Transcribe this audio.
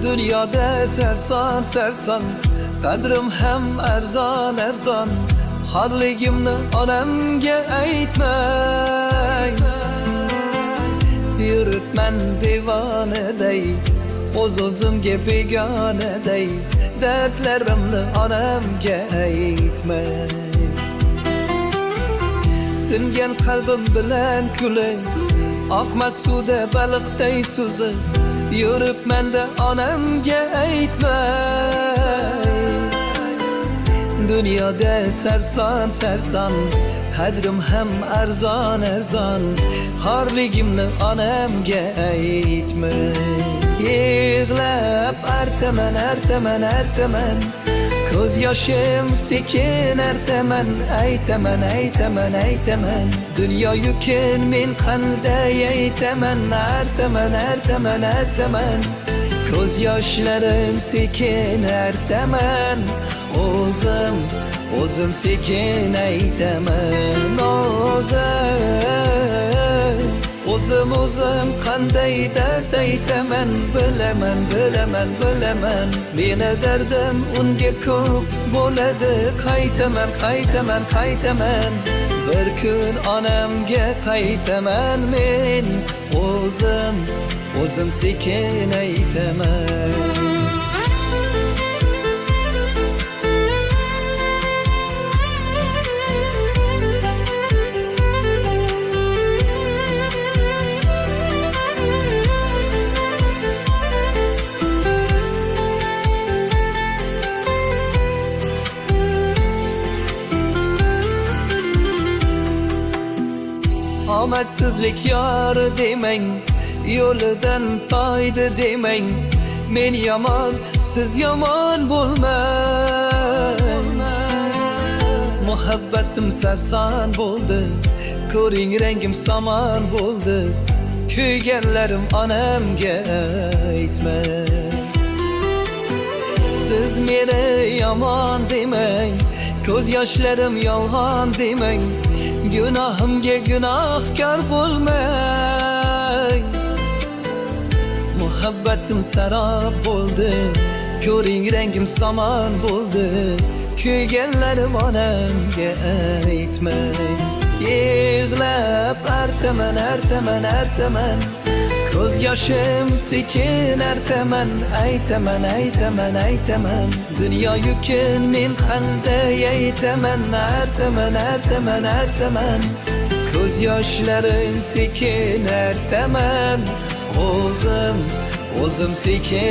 Dünyada sersan sersan, qadrim ham arzon arzon. Xorligimni onamga aytmang. Yuribman devonaday, o'z-o'zimga begonaday. Dardlarimni onamga aytmang. Singan qalbim bilan kulay, oqmas suvda baliqday suzib. Yuribman-da onamga aytmay. Dunyoda sarson sarson, qadrim ham arzon arzon. Xorligimni onamga aytmay. Yig'lab artaman artaman artaman, ko'z yoshim sekin artaman. Aytaman aytaman aytaman, dunyo yukin men qanday aytaman. Artaman artaman artaman, ko'z yoshlarim sekin artaman. O'zim sekin aytaman. O'zim qanday dard aytaman. Bilaman bilaman bilaman, meni dardim unga ko'p bo'ladi. Qaytaman qaytaman qaytaman, bir kun onamga qaytaman men. O'zim sekin aytaman. Omadsizlik yor demang, yo'lidan toydi demang. Men yomon, siz yomon bo'lmang. Muhabbatim sarson bo'ldi, ko'ring rangim somon bo'ldi. Kuyganlarim onamga aytmang. Siz meni yomon demang, ko'z yoshlarim yolg'on demang. Gunohimga gunohkor bo'lmang. Muhabbatim sarob bo'ldi, ko'ring rangim somon bo'ldi. Kuyganlarim onamga aytmang. Yig'lab artaman artaman artaman, ko'z yoshim sekin artaman. Aytaman aytaman aytaman, dunyo yukin men qanday aytaman. Artaman artaman artaman, ko'z yoshlarim sekin artaman. O'zim sekin